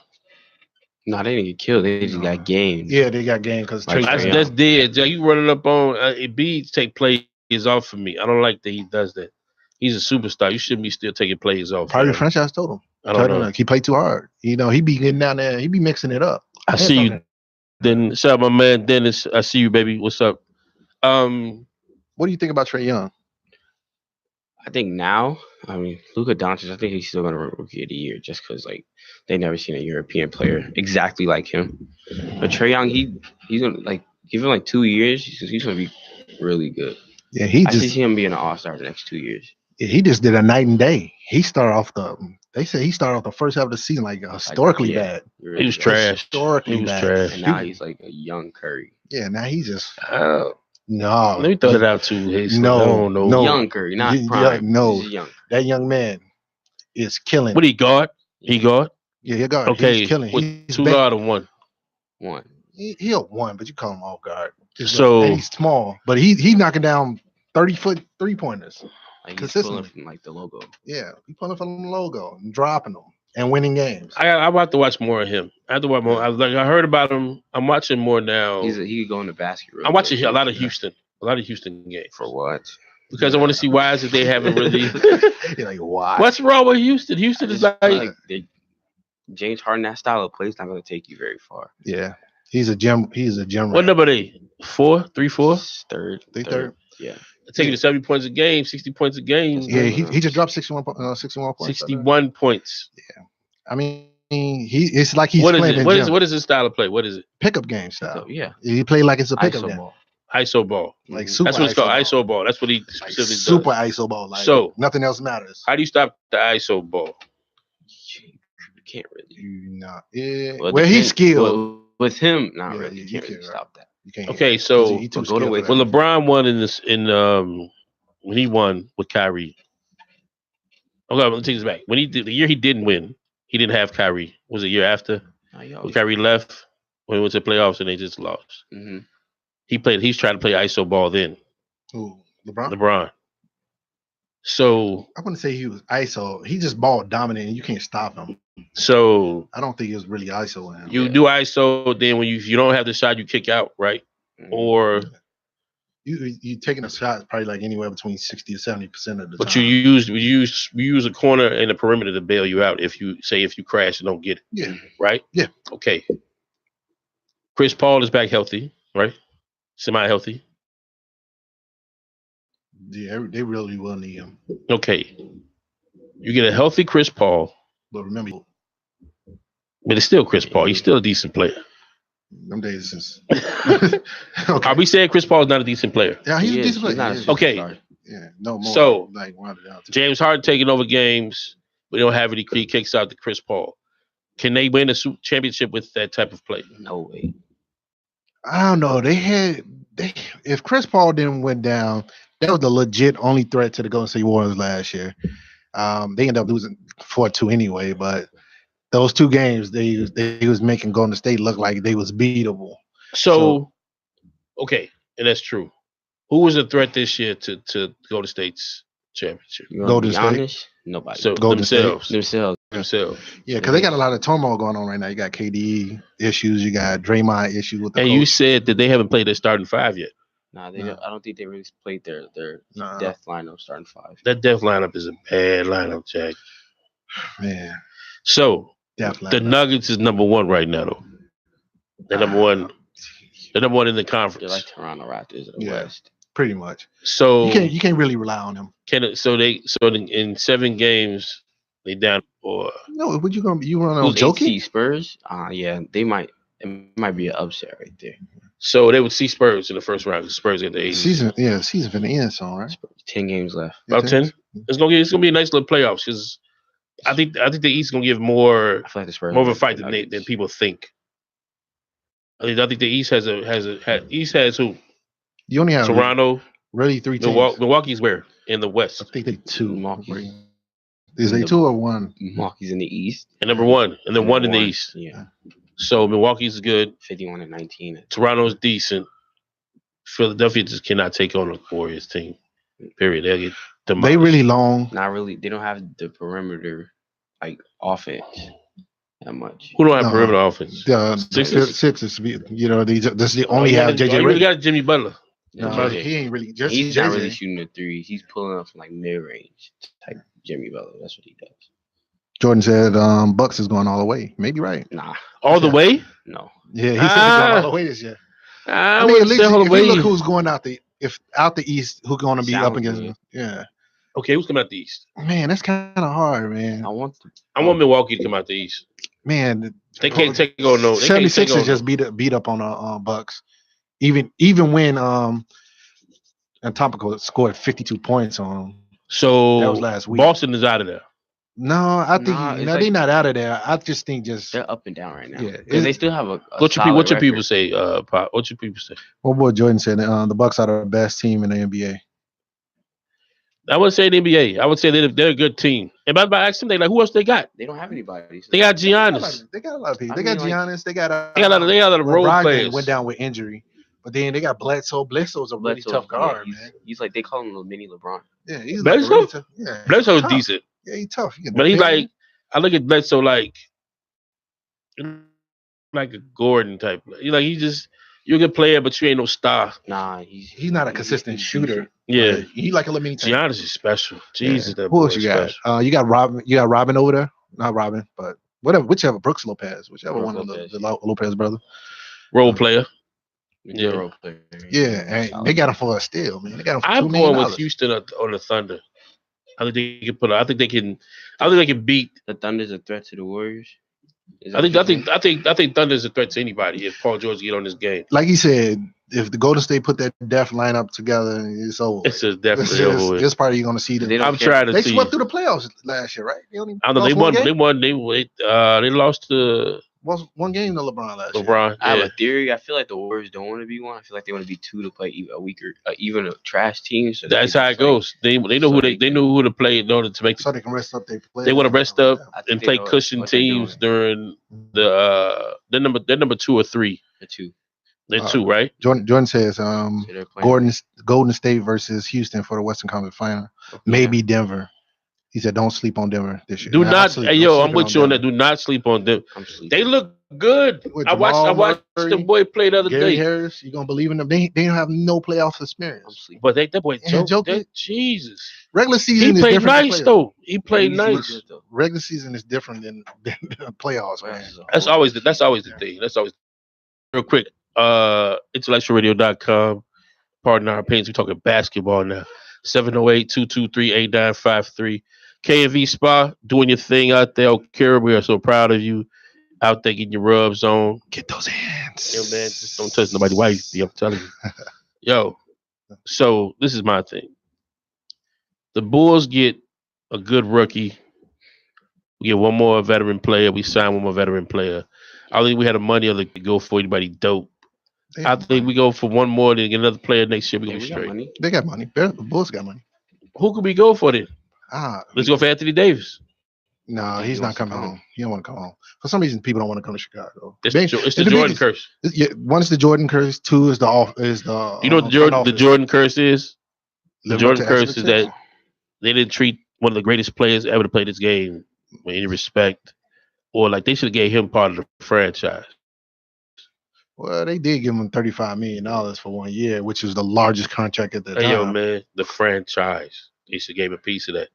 No, they didn't get killed. They just got gamed. Yeah, they got gamed because that's dead. You running up on Embiid take plays off for me. I don't like that he does that. He's a superstar. You shouldn't be still taking plays off. Probably the franchise told him. I don't know. He played too hard. He be getting down there. He be mixing it up. I see you. Then shout out my man Dennis. I see you, baby. What's up? What do you think about Trae Young? I think now, Luka Doncic, I think he's still going to win Rookie of the Year just because, they never seen a European player exactly like him. But Trae Young, he's going to, give him, 2 years, he's going to be really good. Yeah, I see him being an all-star the next 2 years. Yeah, he just did a night and day. He started off the first half of the season historically bad. He was trash. Historically bad. And now he's like a young Curry. Yeah, now he's just no. Let me throw it out to his no. Young Curry, not prime. No, that young man is killing. What he guard? He guard? Yeah, he guard. Okay, he's killing. He's 2 guard or 1? 1. He'll 1, but you call him off guard. So and he's small, but he's knocking down 30-foot 3-pointers. He's pulling from the logo. Yeah, he's pulling from the logo and dropping them and winning games. I'm about to watch more of him. I have to watch more. I heard about him. I'm watching more now. He could go in the basket. I'm watching a lot of Houston. A lot of Houston games. For what? Because I want to see why is it they haven't really. You're like, why? What's wrong with Houston? Houston is James Harden, that style of play is not going to take you very far. Yeah, he's a gem. What number are they? 4, 3, 4? Third. Yeah. Taking to 70 points a game, 60 points a game. Yeah, he just dropped 61 points. 61 points. Yeah, it's like he's playing. What is his style of play? What is it? Pickup game style. Yeah, he played like it's a pickup game. ISO ball. Super That's what it's called. ISO ball. That's what he specifically does. Super ISO ball. So nothing else matters. How do you stop the ISO ball? You can't really. No. Yeah. Well, he's skilled. With him, not really. You can't really stop that. Okay, so when LeBron won when he won with Kyrie. Okay, let me take this back. When the year he didn't win, he didn't have Kyrie. Was it a year after? When Kyrie left, when he went to the playoffs and they just lost. Mm-hmm. He's trying to play ISO ball then. Who? LeBron? LeBron. So I wouldn't say he was ISO. He just ball dominant, and you can't stop him. So I don't think it was really ISO in him. you do ISO, then when you don't have the shot, you kick out, right? Or you taking a shot probably like anywhere between 60 to 70% of the but time. you use a corner and a perimeter to bail you out if you crash and don't get it. Yeah. Right? Yeah. Okay. Chris Paul is back healthy, right? Semi-healthy. Yeah, they really will need him. Okay. You get a healthy Chris Paul. But remember, but it's still Chris Paul. He's still a decent player. Them days is okay. Are we saying Chris Paul is not a decent player? Yeah, he's a decent player. Okay. Yeah, no more. So like rounded out. James Harden taking over games. We don't have any kicks out to Chris Paul. Can they win a championship with that type of play? No way. I don't know. If Chris Paul didn't went down, that was the legit only threat to the Golden State Warriors last year. They ended up losing 4-2 anyway, but those 2 games they was making Golden State look like they was beatable. So okay, and that's true. Who was a threat this year to Golden State's championship? Golden State. Nobody. So themselves. Yeah, because they got a lot of turmoil going on right now. You got KD issues, you got Draymond issues with the And coach. you said that they haven't played their starting 5 yet. Nah, I don't think they really played their death lineup starting 5. That death lineup is a bad lineup, Jack. Man. So the Nuggets is number 1 right now, though. They're number 1. They're number 1 in the conference. They're like Toronto Raptors in the West. Pretty much. So you can't really rely on them. In 7 games they down or no? What you gonna joking? See Spurs? Yeah, they might. It might be an upset right there. So they would see Spurs in the first round. Spurs get the 8. Season for the end song, right? 10 games left. About 10. It's gonna be a nice little playoffs because I think the East is gonna give more. I feel like the Spurs more of a fight than people think. I think the East has East has who? You only have Toronto. Really 3 teams. Milwaukee's where in the West? I think they 2. Milwaukee. Is they 2 or 1? Milwaukee's in the East. And number 1, and then 1 in the East. Yeah. So Milwaukee's good. 51-19. Toronto's decent. Philadelphia just cannot take on a Warriors team. Period. They'll get demolished. They really long. Not really. They don't have the perimeter offense that much. Who don't have perimeter offense? Sixers. You know, they only have JJ. You got Jimmy Butler. No, he ain't really. He's not really shooting the 3. He's pulling up from mid range type Jimmy Butler. That's what he does. Jordan said Bucks is going all the way. Maybe right. Nah. All the way? No. Yeah, he said he's going all the way this year. I mean, at least if you look who's going out the East, who's going to be up against them. Yeah. Okay, who's coming out the East? Man, that's kind of hard, man. I want Milwaukee to come out the East. Man, they can't take on no. 76ers just beat up on the Bucks. Even when Antetokounmpo scored 52 points on them. So that was last week. Boston is out of there. No, I think they're not out of there. I just think they're up and down right now. Yeah, because they still have a what your people say, Pop? What your people say? Well, boy, Jordan said the Bucks are the best team in the NBA. I wouldn't say the NBA. I would say they're a good team. And by accident, they who else they got? They don't have anybody. They got Giannis. They got a lot of people. They got Giannis. They got a lot of role players. Went down with injury, but then they got Bledsoe. Bledsoe's a really tough guard, man. He's like they call him a mini LeBron. Yeah, he's Bledsoe. Really tough. Yeah, Bledsoe's decent. Yeah, he's tough. But he's like, I look at Bledsoe like a Gordon type. You're a good player, but you ain't no star. Nah, he's not a consistent shooter. Yeah, he like a little mini. Giannis is special. Jesus, that who boy else you got? You got Robin. You got Robin over there. Not Robin, but whichever. Brooks Lopez, whichever one of the Lopez brother. Role player. Yeah, role player. Yeah, and they got him for a steal, man. They got him for I'm going with Houston on the Thunder. I think they can put. I think they can beat the Thunder's a threat to the Warriors. I think Thunder's a threat to anybody if Paul George get on this game. Like he said, if the Golden State put that death lineup together, it's over. It's just definitely over with. This part you're going to see. I'm trying to see. They swept through the playoffs last year, right? I know they won. They lost to one game to LeBron last year. I have a theory. I feel like the Warriors don't want to be 1. I feel like they want to be 2 to play a weaker, even a trash team. So that's how it goes. They know who they know who to play in order to make. So they can rest up their players. They want to rest up and play cushion teams during the they're number 2 or 3. The 2. They're two, right? Jordan says So they're playing. Golden State versus Houston for the Western Conference Final. Maybe Denver. He said, "Don't sleep on Denver this year." Do Nah, not, hey, yo, I'm sleeping with you on that. Denver. Do not sleep on them. I'm sleeping. They look good. With I watched Jamal the Murray, boy play the other Gary day. Harris, you gonna believe in them? They don't have no playoff I'm experience. sleeping. But that boy And Jokic, Jesus. regular He season is played different than nice playoffs. though. He played He's nice. good, though. Regular season is different than playoffs, man. That's always the thing. That's always real quick. IntellectualRadio.com. Pardon our opinions. We're talking basketball now. 708-223-8953. K&V Spa, doing your thing out there. Kira, we are so proud of you. Out there getting your rubs on. Get those hands. Yo, man, just don't touch nobody's wife. I'm telling you. Yo, so this is my thing. The Bulls get a good rookie. We get one more veteran player. We sign one more veteran player. I think we had the money to go for anybody dope. I think we go for one more, then get another player next year. We're going to be straight. Money. They got money. The Bulls got money. Who could we go for then? Let's go for Anthony Davis. No, he's not coming home. He don't want to come home. For some reason, people don't want to come to Chicago. It's the Jordan curse. One is the Jordan curse. Two is the You know what the Jordan curse is? The Jordan curse is that they didn't treat one of the greatest players ever to play this game with any respect, or like they should have gave him part of the franchise. Well, they did give him $35 million for 1 year, which was the largest contract at the time. Hey, yo, man, the franchise. They should have gave a piece of that.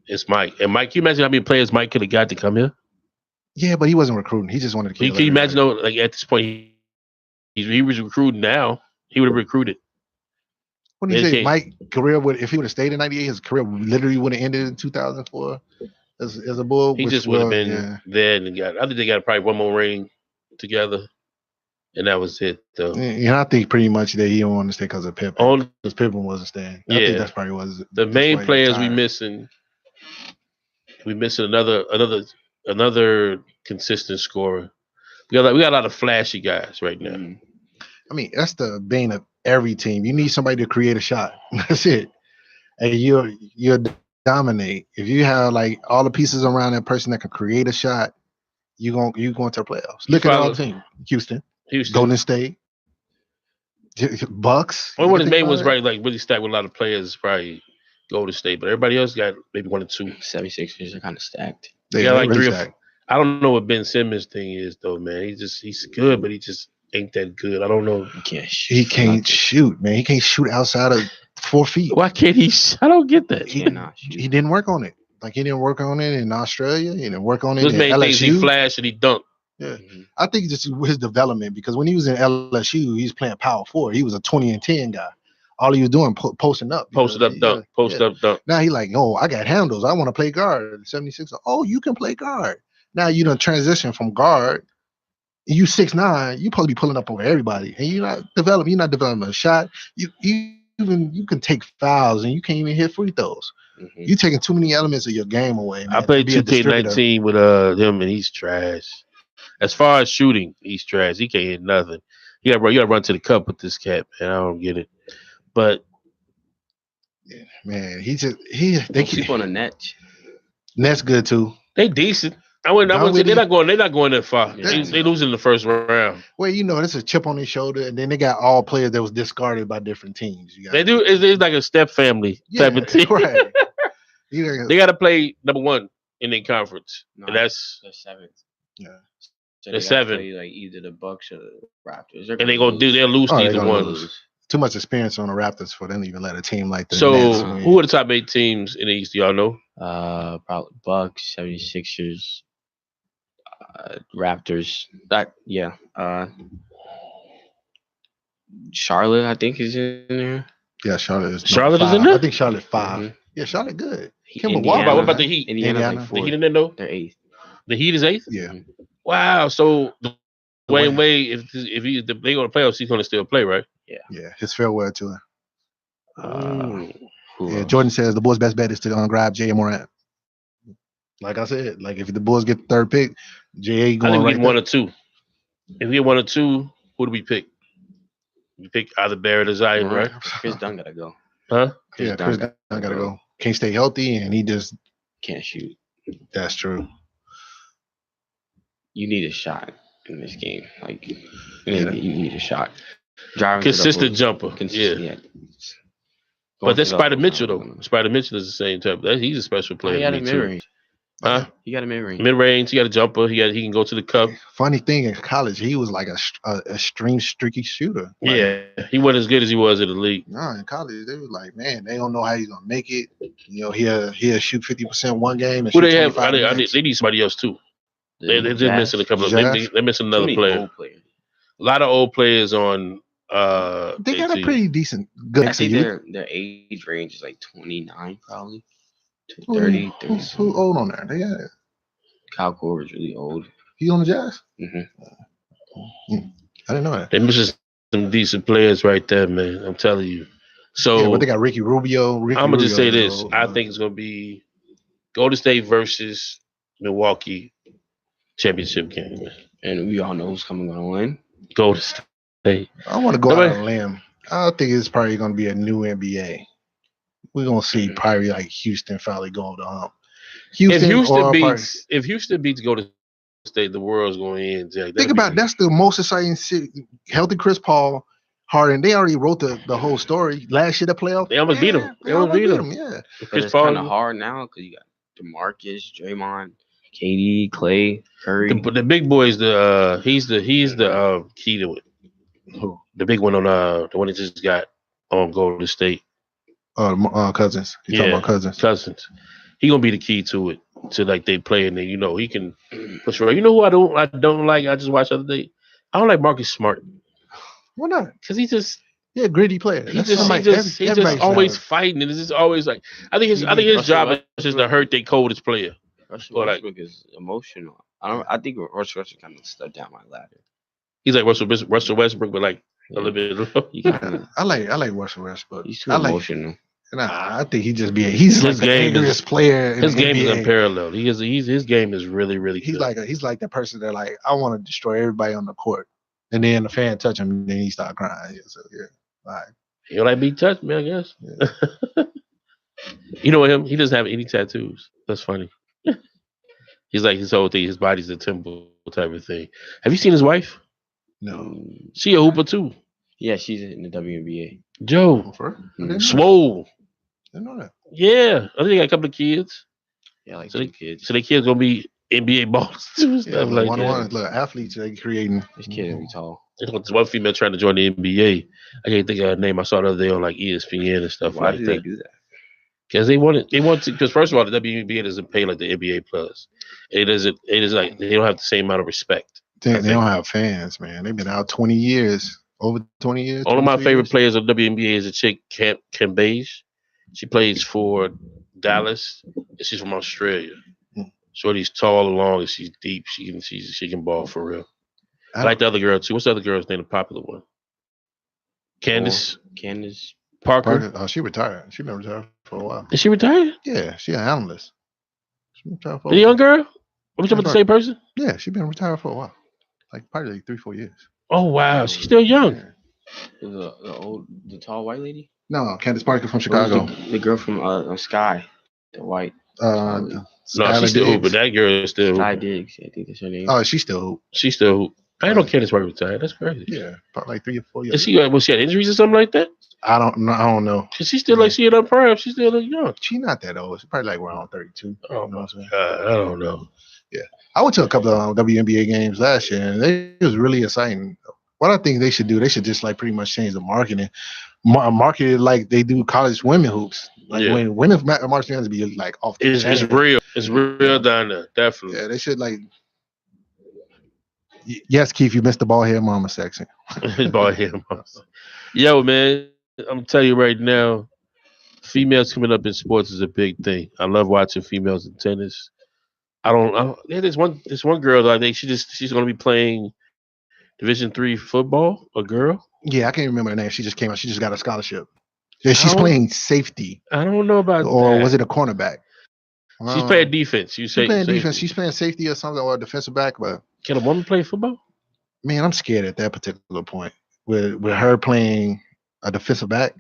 It's Mike. And Mike, can you imagine how many players Mike could have got to come here? Yeah, but he wasn't recruiting. He just wanted to Can you imagine, though, like at this point, he was recruiting now, he would have recruited. What do you say? Mike's career would, if he would have stayed in '98, his career literally would have ended in 2004 as a Bull. He just would have been there and got. I think they got probably one more ring together, and that was it, though. And I think pretty much that he don't want to stay because of Pippen. Because Pippen wasn't staying. I think that's probably was the main players we missing. We missing another consistent scorer. We got a lot of flashy guys right now. I mean, that's the bane of every team. You need somebody to create a shot. That's it. And you'll dominate. If you have like all the pieces around that person that can create a shot, you going to the playoffs. Look at all the teams. Houston, Golden State, Bucks. One of his main was right, like really stacked with a lot of players. Probably Golden State, but everybody else got maybe 1 or 2. 76ers are kind of stacked. They got like really 3 or 4. I don't know what Ben Simmons thing is though, man. He's good, but he just ain't that good. I don't know. He can't shoot. He can't shoot, man. He can't shoot outside of 4 feet. Why can't he? I don't get that. He didn't work on it. Like he didn't work on it in Australia. He didn't work on it in LSU. He flashed and he dunked. Yeah, I think just his development, because when he was in LSU, he was playing power forward. He was a 20 and 10 guy. All he was doing posting up. Posted up, dunk. Posted up, dunk. Now he like, oh, I got handles. I want to play guard. 76. Oh, you can play guard. Now you done transition from guard. You 6'9", you probably be pulling up over everybody, and you're not developing a shot. You can take fouls and you can't even hit free throws. You're taking too many elements of your game away, man. I played 2K19 with him, and he's trash. As far as shooting, he's trash. He can't hit nothing. You gotta run to the cup with this cat, man. I don't get it. But man, they keep on the net. Net's good too. They decent. I wouldn't say they're not going that far. They losing in the first round. Well, there's a chip on their shoulder, and then they got all players that was discarded by different teams. They do. It's like a step family type of team. Right. They got to play number 1 in their conference, and that's 7th. Yeah, so they're 7. Play like either the Bucks or the Raptors, and they'll lose either one. Too much experience on the Raptors for them to even let a team like that. So, who are the top 8 teams in the East? Do y'all know? Probably Bucks, 76ers. Raptors. Charlotte, I think, is in there. Yeah, Charlotte is. Charlotte is in there. I think Charlotte 5. Yeah, Charlotte good. What about the Heat? Indiana. The Heat in there though. They're 8th. The Heat is 8th. Yeah. Wow. So Dwayne Wade, if they go to playoffs, he's going to still play, right? Yeah. Yeah. His farewell to him. Cool. Jordan says the Bulls' best bet is to grab J.A. Morant. Like I said, like if the Bulls get the 3rd pick, J.A. going I think we get 1 or 2. If we get 1 or 2, who do we pick? We pick either Barrett or Zion, right? Chris Dunn gotta go. Huh? Chris Dunn gotta go. Can't stay healthy, and he just can't shoot. That's true. You need a shot. in this game. Like, you need a shot. Driving consistent jumper. Yeah. But that's Spider Mitchell though. Spider Mitchell is the same type. He's a special player. He got a mid-range. Huh? He got a mid-range. Mid-range. He got a jumper. He can go to the cup. Funny thing, in college, he was like a extreme streaky shooter. Like, yeah, he wasn't as good as he was in the league. No, in college, they was like, man, they don't know how he's gonna make it. He'll shoot 50% one game. Who they have? They need somebody else too. They're just missing a couple of. They're missing another player. A lot of old players on. They got a pretty decent. Good. I think their age range is like 29, probably. 30. Who old on there? They got it. Kyle Korver's really old. He on the Jazz? Mm-hmm. I didn't know that. They missing some decent players right there, man. I'm telling you. So, but they got Ricky Rubio. I'm gonna just say this. I think it's gonna be Golden State versus Milwaukee championship game, man. And we all know who's coming to win. Golden State. I want to go out on a limb. I think it's probably gonna be a new NBA. We're gonna see probably like Houston finally go over the hump. If Houston beats Golden State, the world's going to end. Jack. Think about it, that's the most exciting shit. Healthy Chris Paul, Harden. They already wrote the whole story last year. The playoff. They almost beat him. They almost beat him. Yeah. It's kind of hard now because you got DeMarcus, Draymond, KD, Clay, Curry. The big boy is he's the key to it. Who? The big one on the one that just got on Golden State. Cousins. You talking about Cousins? Cousins. He gonna be the key to it. To like they play and then he can push around. You know who I don't like? I just watched the other day. I don't like Marcus Smart. Why not? Because he just gritty player. He just always fighting and it's just always like I think his job is just to hurt their coldest player. Russell Westbrook is emotional. I think Russell Westbrook kind of stepped down my ladder. He's like Russell Westbrook, but like a little bit. I like Russell Westbrook. He's too emotional. Nah, I think he's like the angriest player. His game is unparalleled. His game is really, really good. He's like the person that like I want to destroy everybody on the court, and then the fan touch him, and then he start crying. So he don't like be touched, man. I guess. Yeah. You know him? He doesn't have any tattoos. That's funny. He's like his whole thing. His body's a temple type of thing. Have you seen his wife? No. She a hooper too. Yeah, she's in the WNBA. Joe. Swole. I didn't know that. Yeah. I think they got a couple of kids. Yeah, like kids. So their kids gonna be NBA balls too. Stuff like that. Look, athletes they creating. This kid will be tall. There's one female trying to join the NBA. I can't think of her name. I saw the other day on like ESPN and stuff. Why did they do that? Because they want to. Because first of all, the WNBA doesn't pay like the NBA plus. It is like they don't have the same amount of respect. They don't have fans, man. They've been out 20 years. Over 20 years. One of my favorite players of WNBA is a chick, Kim Beige. She plays for Dallas, and she's from Australia. Shorty's tall and long, and she's deep. She can ball for real. I like the other girl too. What's the other girl's name? The popular one? Candace Parker. Oh, she retired. She been retired for a while. Is she retired? Yeah, she's an analyst. She retired for the young girl? Are we talking about the same person? Yeah, she's been retired for a while. Like probably 3-4 years. Oh wow, she's still young. The tall white lady? No, Candace Parker from Chicago. The girl from Sky, the white. No, she's still hoop, but that girl is still Sky Diggs. I think that's her name. Oh, she's still hoop. She's still hoop. I know Candace Parker retired. That's crazy. Yeah, probably like 3 or 4 years. Is she had injuries or something like that? I don't know. Cause she's still like she in her prime. She's still young. She's not that old. She's probably like around 32. Oh, you know what I'm saying? I don't know. Yeah, I went to a couple of WNBA games last year, and it was really exciting. What I think they should do, they should just like pretty much change the marketing, market it like they do college women hoops. Like when women's marketing has to be like off. It's real. It's real down there, definitely. Yeah, they should like. Yes, Keith, you missed the ball head mama section. Ball head mama. Yo, man, I'm telling you right now, females coming up in sports is a big thing. I love watching females in tennis. There's one girl I think she's gonna be playing Division III football. A girl. Yeah, I can't remember her name. She just came out. She just got a scholarship. Yeah, she's playing safety. I don't know about or was it a cornerback? She's playing defense. She's playing defense. She's playing safety or something or a defensive back. But can a woman play football? Man, I'm scared at that particular point with her playing a defensive back.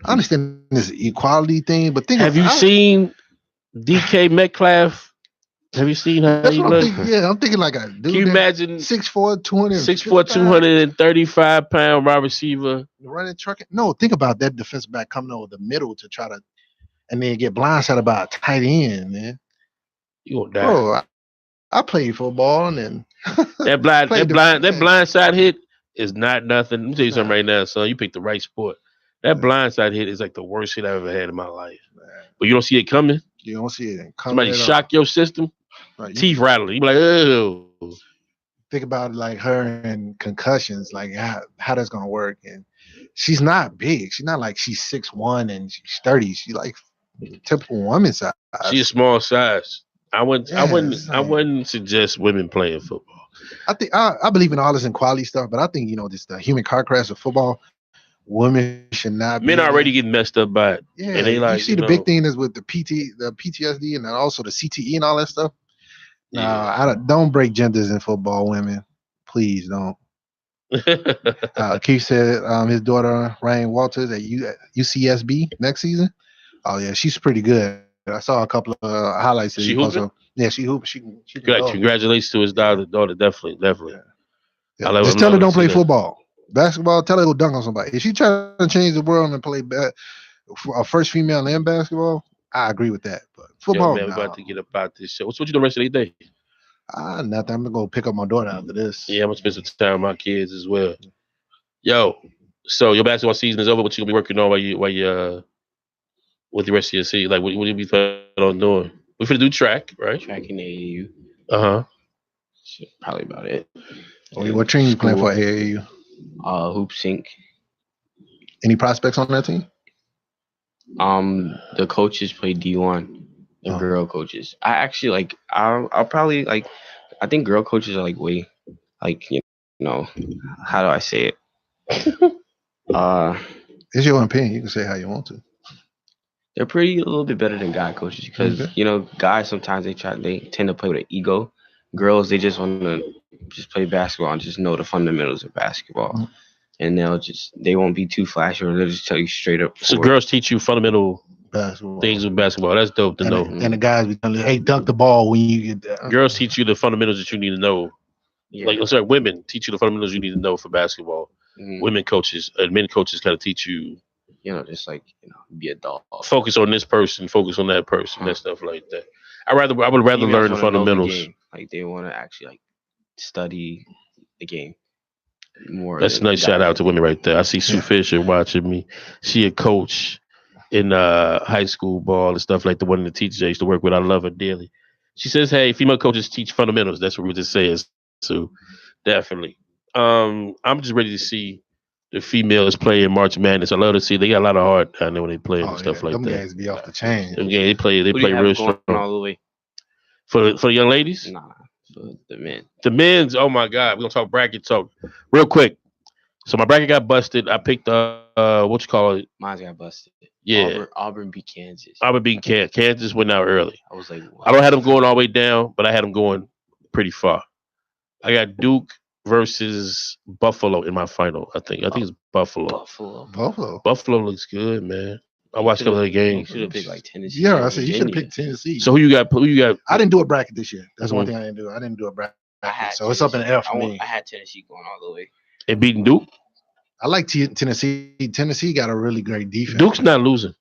I understand this equality thing, but have you seen DK Metcalf Have you seen how That's he what I'm look? thinking. Yeah, I'm thinking like a dude. Can you imagine 6'4", 200, 6'4", 235-pound wide receiver? running truck? No, think about that defensive back coming over the middle to try to, and then get blindsided by a tight end, man. You gonna die. Bro, I played football and then that blind side hit is not nothing. Let me tell you something right now, son. You picked the right sport. That blind side hit is like the worst hit I've ever had in my life. Man. But you don't see it coming. You don't see it coming. Somebody shock your system. Right. Teeth rattling. You be like, oh. Think about like her and concussions, like how that's gonna work. And she's not big. She's not like she's 6'1" and she's 30. She's like typical woman size. She's a small size. I wouldn't suggest women playing football. I think I believe in all this inequality stuff, but I think just the human car crash of football. Women should not. Men already getting messed up by it. Yeah, and they like, you see the big thing is with the PTSD, and then also the CTE and all that stuff. Yeah. Don't break genders in football, women. Please don't. Keith said his daughter Ryan Walters at UCSB next season. Oh yeah, she's pretty good. I saw a couple of highlights. She hooping? Yeah, she hooping. She good. Congratulations to his daughter. Definitely. Yeah. Just tell her don't play football. Basketball, tell her to go dunk on somebody. If she trying to change the world and play a first female in basketball, I agree with that. But football, man, we're about to get about this show. What you doing the rest of the day? Nothing. I'm gonna go pick up my daughter after this. Yeah, I'm gonna spend some time with my kids as well. Yo, so your basketball season is over. What you gonna be working on while you with the rest of your season? Like, what you be planning on doing? We finna do track, right? Track in AAU. Probably about it. What team you playing for AAU? Hoop Sync. Any prospects on that team? The coaches play D1. The girl coaches. I actually I'll probably I think girl coaches are way how do I say it? It's your opinion. You can say how you want to. They're a little bit better than guy coaches because guys sometimes they tend to play with an ego. Girls, they just want to just play basketball and just know the fundamentals of basketball. And they won't be too flashy, or they'll just tell you straight up. So girls teach you fundamental basketball things with basketball. That's dope to know. And the guys be telling you, hey, dunk the ball when you get there. Girls teach you the fundamentals that you need to know. Yeah. Women teach you the fundamentals you need to know for basketball. Mm-hmm. Women coaches and men coaches kind of teach you, be a dog. Focus on this person, focus on that person, and stuff like that. I would rather learn the fundamentals. They want to actually study the game more. That's a nice shout out to women right there. I see Sue Fisher watching me. She a coach in high school ball and stuff like the one of the teachers I used to work with. I love her dearly. She says, "Hey, female coaches teach fundamentals." That's what we were just saying. So definitely, I'm just ready to see the females play in March Madness. I love to see they got a lot of heart down there when they play and stuff like them that. Them guys be off the chain. They play real strong. All the way for the young ladies. Nah. The men. The men's, oh my God. We're gonna talk bracket talk real quick. So my bracket got busted. I picked Mine got busted. Yeah. Auburn beat Kansas. Auburn beat Kansas. Kansas went out early. I was like, I don't have them going all the way down, but I had them going pretty far. I got Duke versus Buffalo in my final. I think it's Buffalo. Buffalo looks good, man. I watched a couple of the games. You should have picked Tennessee. Yeah, I said you should have picked Tennessee. So who you got? I didn't do a bracket this year. That's one thing I didn't do. I didn't do a bracket. So it's up in the air for me. I had Tennessee going all the way. And beating Duke? I like Tennessee. Tennessee got a really great defense. Duke's not losing.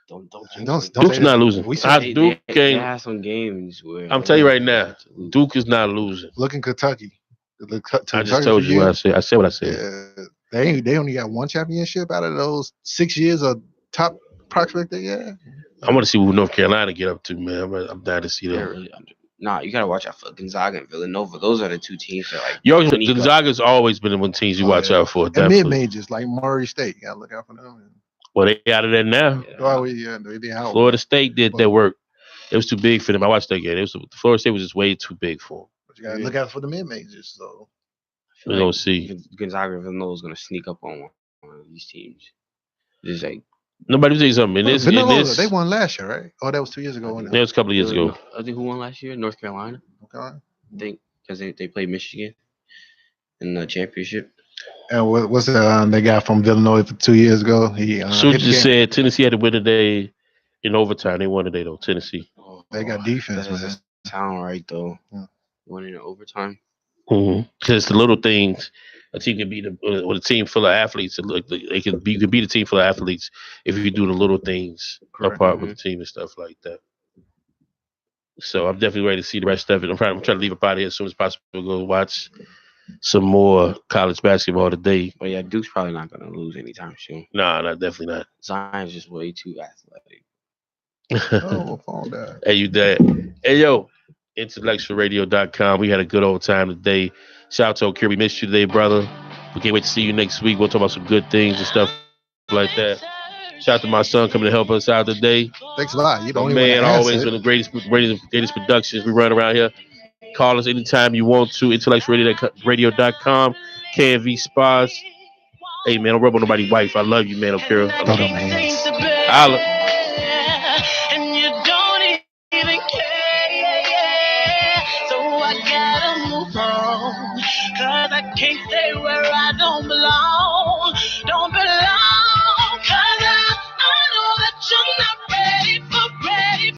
Don't Duke's not losing. Duke they have some games where I'm telling you right now, Duke is not losing. Look in Kentucky. I just told you what I said. I said what I said. Yeah, they only got one championship out of those 6 years of top prospect they got. I want to see what North Carolina get up to, man. I'm dying to see that. You gotta watch out for Gonzaga and Villanova. Those are the two teams that Gonzaga's always been the one teams you watch out for. And mid-majors like Murray State, you gotta look out for them. Well, they out of there now. Florida State did their work. It was too big for them. I watched that game. Florida State was just way too big for them. But you gotta look out for the mid-majors. So we're gonna see. Gonzaga and Villanova is gonna sneak up on one of these teams. Just nobody say something. They won last year, right? Oh, that was 2 years ago. That was a couple of years ago. I think who won last year? North Carolina. Okay. I think because they played Michigan in the championship. And what's they got from Villanova 2 years ago? Such just said Tennessee had to win today in overtime. They won today though. Tennessee. They got defense, man. sound right though. Yeah. Winning in overtime. Because the little things, a team can beat with a team full of athletes. They can be, you can beat a team full of athletes if you do the little things Correct. apart with the team and stuff like that. So I'm definitely ready to see the rest of it. I'm trying to leave up out of here as soon as possible. Go watch some more college basketball today. But yeah, Duke's probably not gonna lose anytime soon. Nah, definitely not. Zion's just way too athletic. Oh, phone that. Hey, you dad. Hey, yo, IntellectualRadio.com. We had a good old time today. Shout out to Okir. We missed you today, brother. We can't wait to see you next week. We'll talk about some good things and stuff like that. Shout out to my son coming to help us out today. Thanks a lot. You don't Man, even always one of the greatest productions we run around here. Call us anytime you want to. IntellectualRadio.com. KNV Spas. Hey, man, don't rub on nobody's wife. I love you, man, Okira. I love you. man. Holla.